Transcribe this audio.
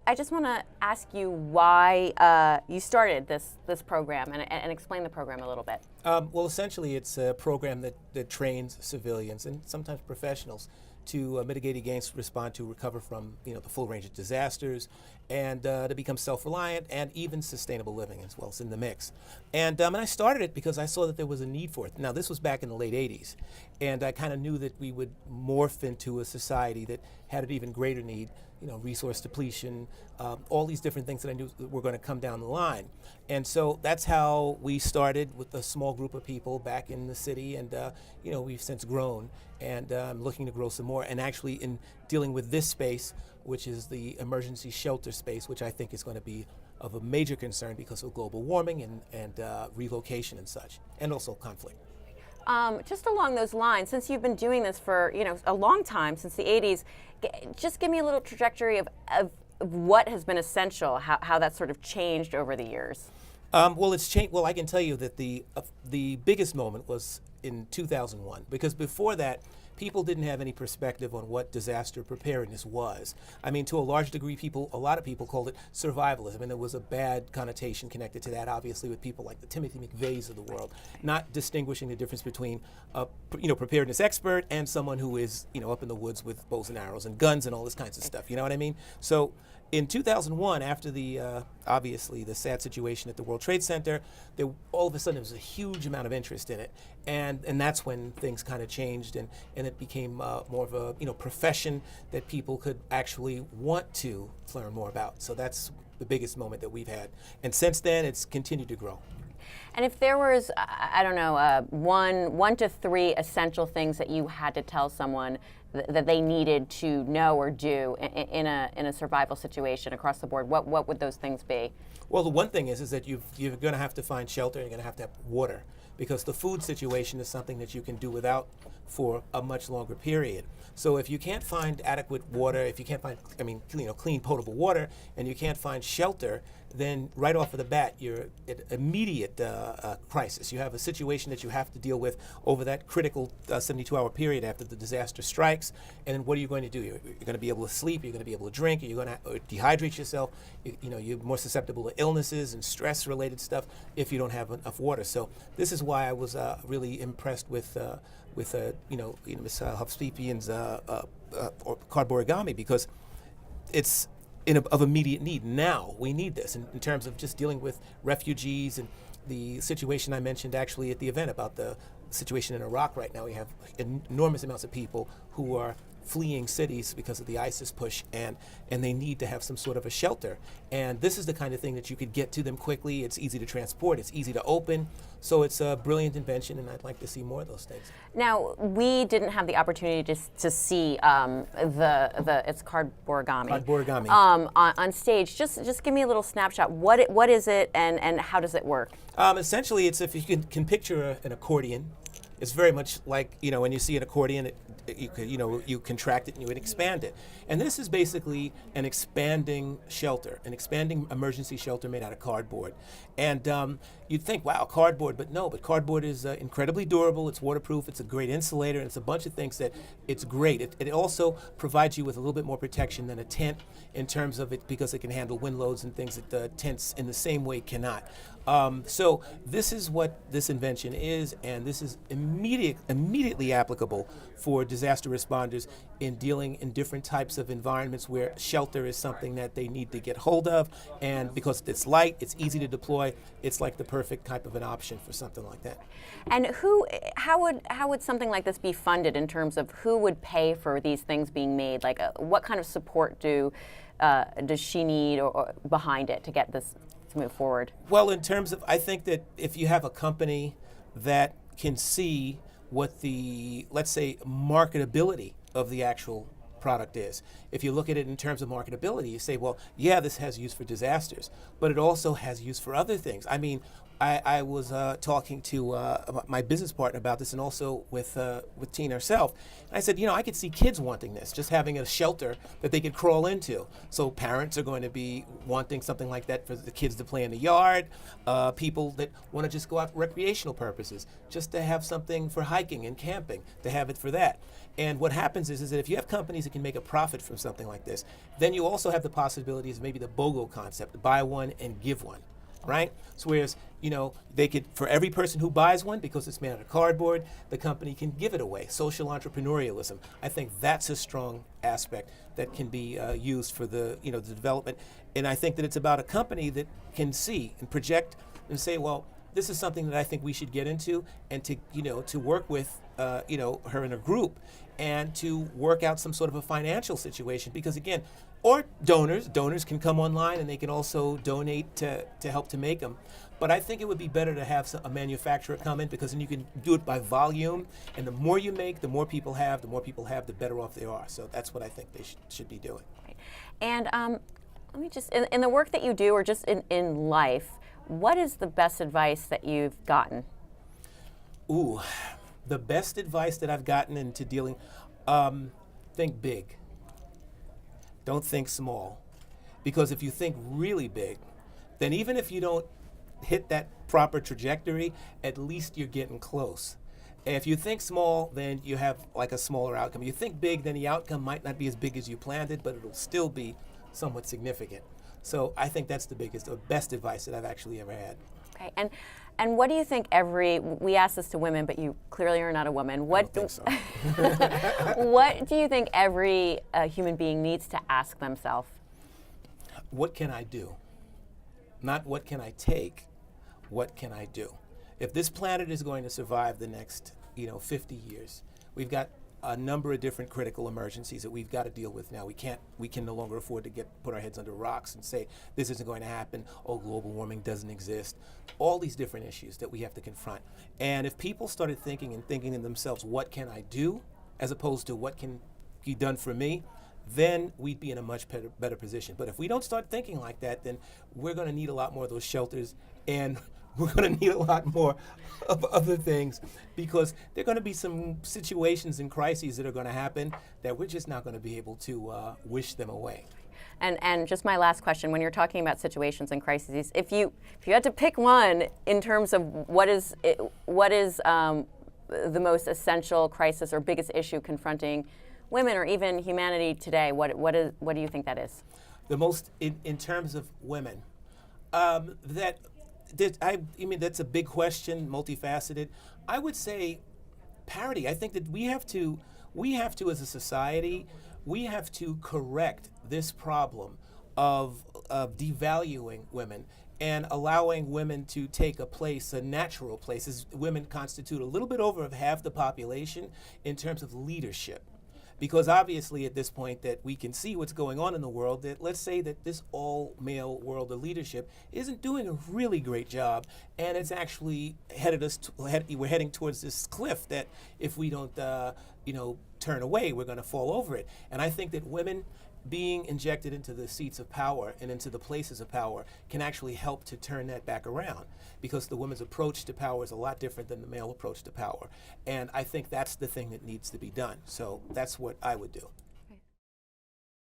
I just want to ask you why you started this program and explain the program a little bit. Well, essentially, it's a program that trains civilians and sometimes professionals to mitigate against, respond to, recover from the full range of disasters, and to become self-reliant and even sustainable living as well. It's in the mix. And I started it because I saw that there was a need for it. Now, this was back in the late 80s, and I kind of knew that we would morph into a society that had an even greater need, resource depletion, all these different things that I knew were going to come down the line. And so that's how we started with a small group of people back in the city, and we've since grown, and I'm looking to grow some more. And actually, in dealing with this space, which is the emergency shelter space, which I think is going to be of a major concern because of global warming and relocation and such, and also conflict. Just along those lines, since you've been doing this for a long time, since the 80s, just give me a little trajectory of what has been essential, how that's sort of changed over the years. Well, it's changed. Well, I can tell you that the biggest moment was in 2001, because before that, people didn't have any perspective on what disaster preparedness was. I mean, to a large degree, a lot of people called it survivalism, and there was a bad connotation connected to that, obviously, with people like the Timothy McVeighs of the world, not distinguishing the difference between a preparedness expert and someone who is up in the woods with bows and arrows and guns and all this kinds of stuff. You know what I mean? So in 2001, after obviously the sad situation at the World Trade Center, all of a sudden there was a huge amount of interest in it, and that's when things kind of changed, and it became more of a profession that people could actually want to learn more about. So that's the biggest moment that we've had, and since then it's continued to grow. And if there was, I don't know, one to three essential things that you had to tell someone that they needed to know or do in a survival situation across the board, what would those things be? Well, the one thing is that you're going to have to find shelter, and you're going to have water, because the food situation is something that you can do without for a much longer period. So if you can't find adequate water, if you can't find, clean potable water, and you can't find shelter, then right off of the bat, you're at immediate crisis. You have a situation that you have to deal with over that critical 72-hour period after the disaster strikes. And then what are you going to do? You're going to be able to sleep. You're going to be able to drink. You're going to dehydrate yourself. You're more susceptible to illnesses and stress-related stuff if you don't have enough water. So this is why I was really impressed with Ms. Hovsepian's cardboard origami, because it's of immediate need. Now we need this in terms of just dealing with refugees and the situation I mentioned actually at the event about the situation in Iraq right now. We have enormous amounts of people who are fleeing cities because of the ISIS push, and they need to have some sort of a shelter. And this is the kind of thing that you could get to them quickly. It's easy to transport. It's easy to open. So it's a brilliant invention, and I'd like to see more of those things. Now, we didn't have the opportunity to see it's cardboard origami on stage. Just give me a little snapshot. What is it, and how does it work? Essentially, it's if you can picture an accordion. It's very much like, when you see an accordion, you contract it and you would expand it. And this is basically an expanding shelter, an expanding emergency shelter made out of cardboard. And you'd think, wow, cardboard, but no, but cardboard is incredibly durable, it's waterproof, it's a great insulator, and it's a bunch of things that it's great. It also provides you with a little bit more protection than a tent in terms of it, because it can handle wind loads and things that tents in the same way cannot. So this is what this invention is, and this is immediately applicable for disaster responders in dealing in different types of environments where shelter is something that they need to get hold of, and because it's light, it's easy to deploy, it's like the perfect type of an option for something like that. And how would something like this be funded in terms of who would pay for these things being made? Like, what kind of support does she need or behind it to get this to move forward? Well, in terms of, I think that if you have a company that can see what the, let's say, marketability of the actual product is. If you look at it in terms of marketability, you say, well, yeah, this has use for disasters, but it also has use for other things. I mean, I was talking to my business partner about this, and also with Tina herself. And I said, I could see kids wanting this, just having a shelter that they could crawl into. So parents are going to be wanting something like that for the kids to play in the yard. People that want to just go out for recreational purposes, just to have something for hiking and camping, to have it for that. And what happens is that if you have companies that can make a profit from something like this. Then you also have the possibilities of maybe the BOGO concept, buy one and give one, right? So whereas, they could, for every person who buys one, because it's made out of cardboard, the company can give it away. Social entrepreneurialism. I think that's a strong aspect that can be used for the development. And I think that it's about a company that can see and project and say, well, this is something that I think we should get into, and to work with her in a group and to work out some sort of a financial situation, because again, or donors can come online and they can also donate to help to make them. But I think it would be better to have a manufacturer come in, because then you can do it by volume, and the more you make, the more people have, the better off they are. So that's what I think they should be doing. Right. And let me just, in the work that you do, or just in life, what is the best advice that you've gotten? Ooh, the best advice that I've gotten into dealing, think big. Don't think small. Because if you think really big, then even if you don't hit that proper trajectory, at least you're getting close. And if you think small, then you have like a smaller outcome. You think big, then the outcome might not be as big as you planned it, but it'll still be somewhat significant. So I think that's the biggest or best advice that I've actually ever had. Okay, and what do you think we ask this to women, but you clearly are not a woman. I don't think so. What do you think every human being needs to ask themselves? What can I do? Not what can I take, what can I do? If this planet is going to survive the next 50 years, we've got a number of different critical emergencies that we've got to deal with now. We can no longer afford to put our heads under rocks and say this isn't going to happen. Oh, global warming doesn't exist. All these different issues that we have to confront. And if people started thinking to themselves, what can I do, as opposed to what can be done for me, then we'd be in a much better position. But if we don't start thinking like that, then we're going to need a lot more of those shelters, and we're going to need a lot more of other things, because there are going to be some situations and crises that are going to happen that we're just not going to be able to wish them away. And just my last question, when you're talking about situations and crises, if you had to pick one in terms of what is the most essential crisis or biggest issue confronting women or even humanity today, what do you think that is? The most in terms of women, that's a big question, multifaceted. I would say parity. I think that we have to as a society, we have to correct this problem of devaluing women and allowing women to take a natural place, as women constitute a little bit over half the population in terms of leadership. Because obviously at this point that we can see what's going on in the world, that let's say that this all-male world of leadership isn't doing a really great job, and it's actually we're heading towards this cliff that if we don't turn away, we're going to fall over it. And I think that women being injected into the seats of power and into the places of power can actually help to turn that back around, because the woman's approach to power is a lot different than the male approach to power. And I think that's the thing that needs to be done. So that's what I would do.